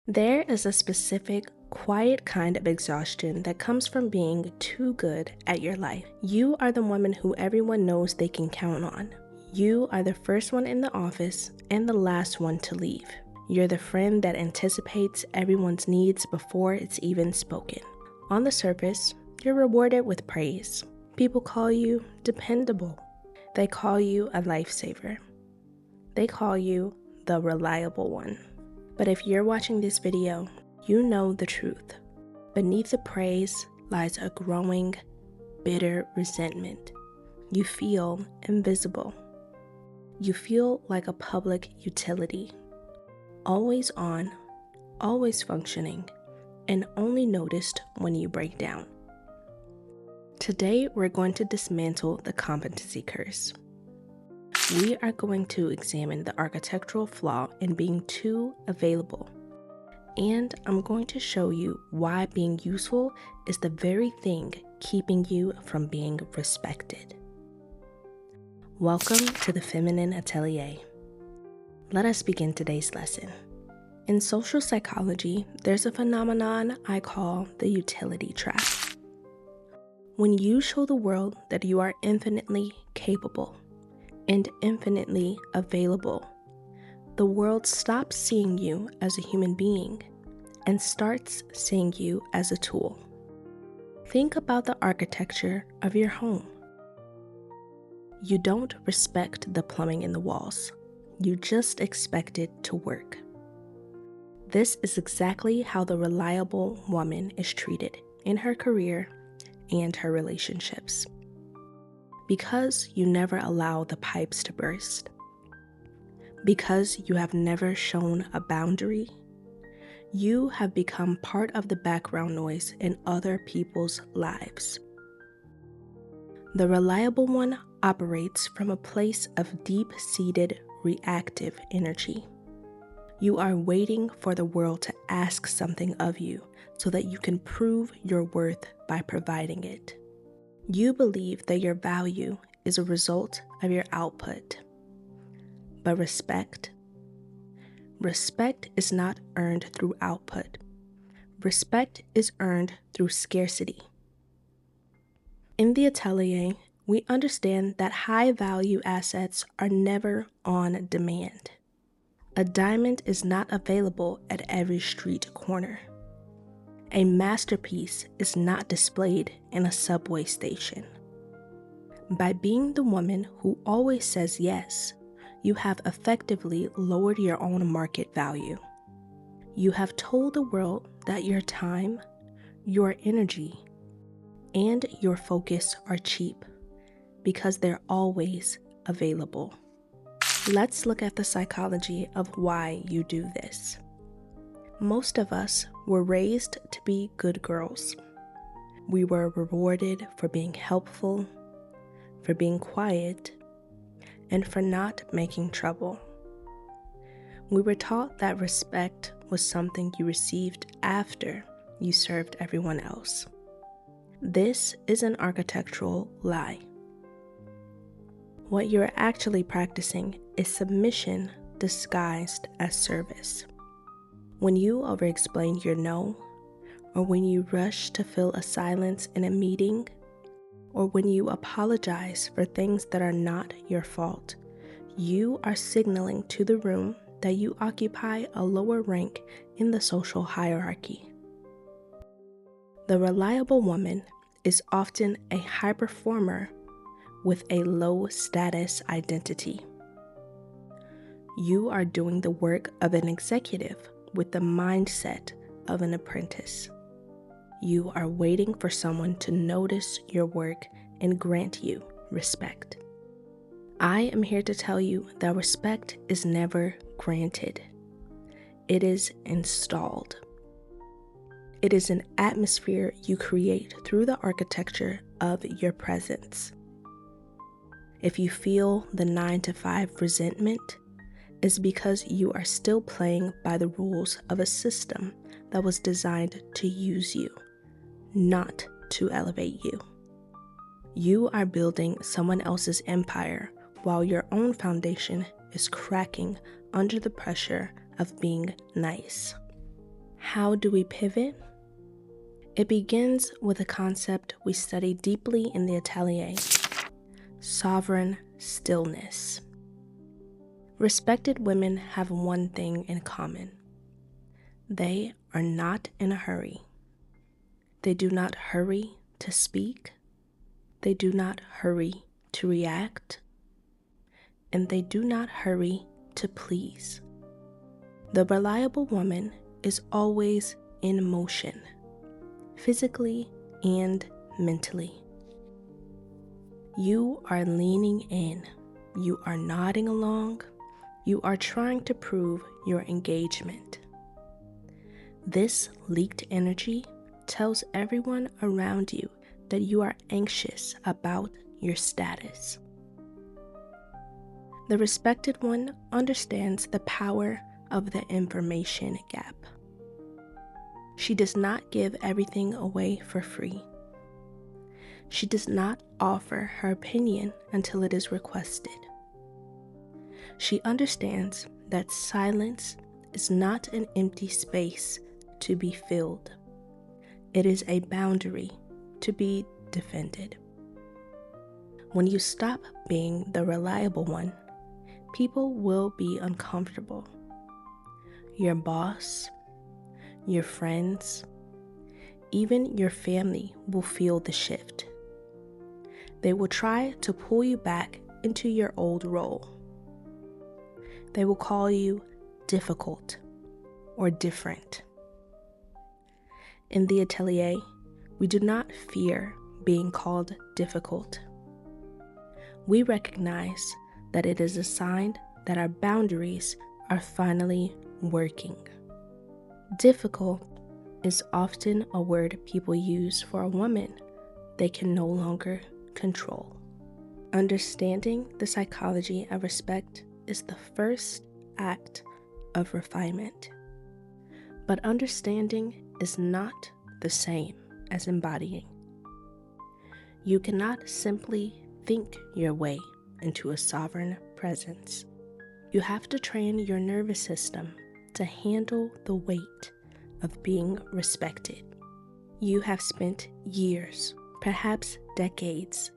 There is a specific, quiet kind of exhaustion that comes from being too good at your life. You are the woman who everyone knows they can count on. You are the first one in the office and the last one to leave. You're the friend that anticipates everyone's needs before it's even spoken. On the surface, you're rewarded with praise. People call you dependable. They call you a lifesaver. They call you the reliable one. But if you're watching this video, you know the truth. Beneath the praise lies a growing, bitter resentment. You feel invisible. You feel like a public utility. Always on, always functioning, and only noticed when you break down. Today, we're going to dismantle the competency curse. We are going to examine the architectural flaw in being too available. And I'm going to show you why being useful is the very thing keeping you from being respected. Welcome to the Feminine Atelier. Let us begin today's lesson. In social psychology, there's a phenomenon I call the utility trap. When you show the world that you are infinitely capable and infinitely available, the world stops seeing you as a human being and starts seeing you as a tool. Think about the architecture of your home. You don't respect the plumbing in the walls. You just expect it to work. This is exactly how the reliable woman is treated in her career and her relationships. Because you never allow the pipes to burst. Because you have never shown a boundary, you have become part of the background noise in other people's lives. The reliable one operates from a place of deep-seated reactive energy. You are waiting for the world to ask something of you so that you can prove your worth by providing it. You believe that your value is a result of your output. But respect is not earned through output. Respect is earned through scarcity. In the Atelier, we understand that high-value assets are never on demand. A diamond is not available at every street corner. A masterpiece is not displayed in a subway station. By being the woman who always says yes, you have effectively lowered your own market value. You have told the world that your time, your energy, and your focus are cheap because they're always available. Let's look at the psychology of why you do this. Most of us were raised to be good girls. We were rewarded for being helpful, for being quiet, and for not making trouble. We were taught that respect was something you received after you served everyone else. This is an architectural lie. What you're actually practicing is submission disguised as service. When you over-explain your no, or when you rush to fill a silence in a meeting, or when you apologize for things that are not your fault, you are signaling to the room that you occupy a lower rank in the social hierarchy. The reliable woman is often a high performer with a low status identity. You are doing the work of an executive with the mindset of an apprentice. You are waiting for someone to notice your work and grant you respect. I am here to tell you that respect is never granted. It is installed. It is an atmosphere you create through the architecture of your presence. If you feel the 9-to-5 resentment, it's because you are still playing by the rules of a system that was designed to use you, not to elevate you. You are building someone else's empire while your own foundation is cracking under the pressure of being nice. How do we pivot? It begins with a concept we study deeply in the Atelier: sovereign stillness. Respected women have one thing in common. They are not in a hurry. They do not hurry to speak. They do not hurry to react. And they do not hurry to please. The reliable woman is always in motion, physically and mentally. You are leaning in. You are nodding along. You are trying to prove your engagement. This leaked energy tells everyone around you that you are anxious about your status. The respected one understands the power of the information gap. She does not give everything away for free. She does not offer her opinion until it is requested. She understands that silence is not an empty space to be filled. It is a boundary to be defended. When you stop being the reliable one, people will be uncomfortable. Your boss, your friends, even your family will feel the shift. They will try to pull you back into your old role. They will call you difficult or different. In the Atelier, we do not fear being called difficult. We recognize that it is a sign that our boundaries are finally working. Difficult is often a word people use for a woman they can no longer control. Understanding the psychology of respect is the first act of refinement. But understanding is not the same as embodying. You cannot simply think your way into a sovereign presence. You have to train your nervous system to handle the weight of being respected. You have spent years, perhaps decades,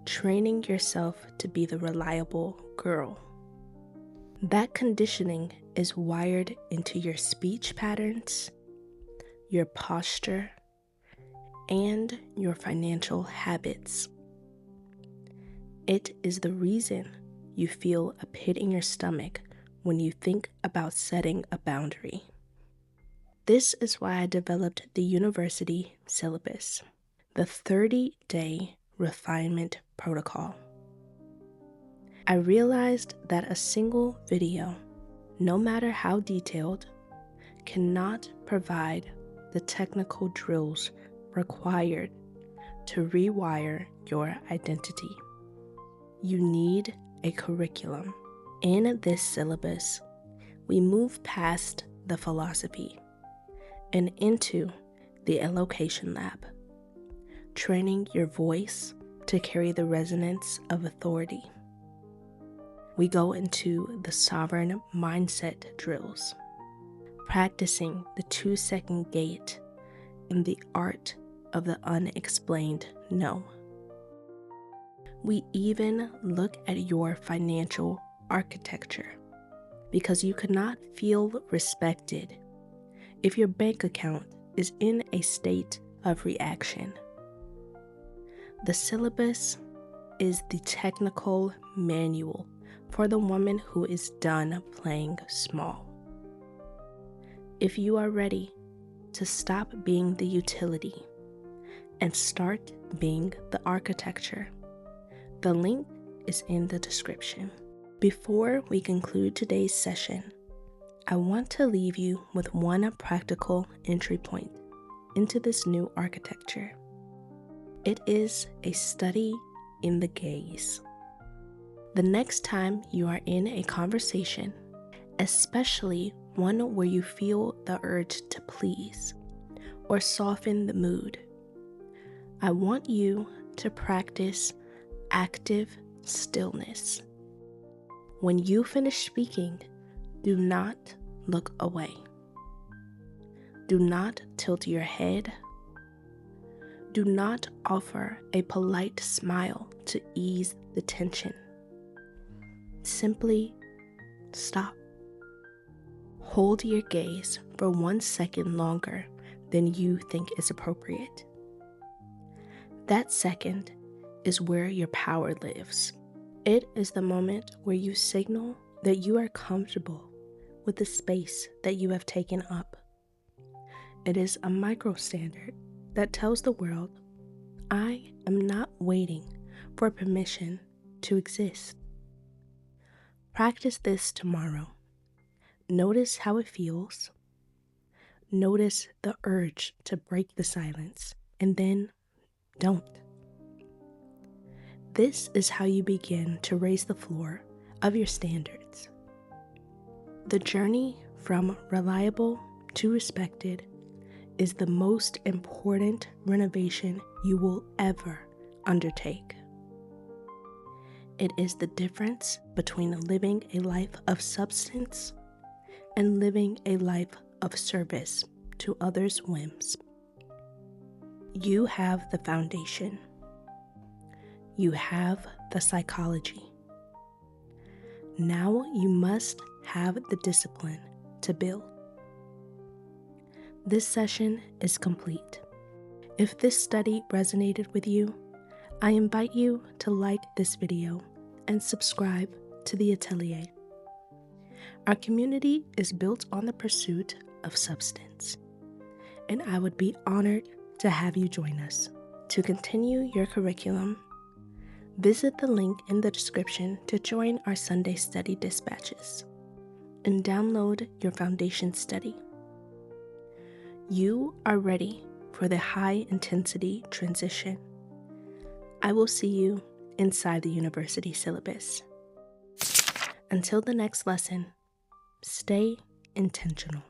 training yourself to be the reliable girl. That conditioning is wired into your speech patterns, your posture, and your financial habits. It is the reason you feel a pit in your stomach when you think about setting a boundary. This is why I developed the university syllabus, the 30-day refinement protocol. I realized that a single video, no matter how detailed, cannot provide the technical drills required to rewire your identity. You need a curriculum. In this syllabus, we move past the philosophy and into the Elocution lab, training your voice to carry the resonance of authority. We go into the sovereign mindset drills, practicing the 2-second gate and the art of the unexplained no. We even look at your financial architecture, because you cannot feel respected if your bank account is in a state of reaction. The syllabus is the technical manual for the woman who is done playing small. If you are ready to stop being the utility and start being the architecture, the link is in the description. Before we conclude today's session, I want to leave you with one practical entry point into this new architecture. It is a study in the gaze. The next time you are in a conversation, especially one where you feel the urge to please or soften the mood, I want you to practice active stillness. When you finish speaking, do not look away. Do not tilt your head. Do not offer a polite smile to ease the tension. Simply stop. Hold your gaze for 1 second longer than you think is appropriate. That second is where your power lives. It is the moment where you signal that you are comfortable with the space that you have taken up. It is a micro standard that tells the world, I am not waiting for permission to exist. Practice this tomorrow. Notice how it feels. Notice the urge to break the silence, and then don't. This is how you begin to raise the floor of your standards. The journey from reliable to respected is the most important renovation you will ever undertake. It is the difference between living a life of substance and living a life of service to others' whims. You have the foundation. You have the psychology. Now you must have the discipline to build. This session is complete. If this study resonated with you, I invite you to like this video and subscribe to the Atelier. Our community is built on the pursuit of substance, and I would be honored to have you join us. To continue your curriculum, visit the link in the description to join our Sunday study dispatches and download your foundation study. You are ready for the high-intensity transition. I will see you inside the university syllabus. Until the next lesson, stay intentional.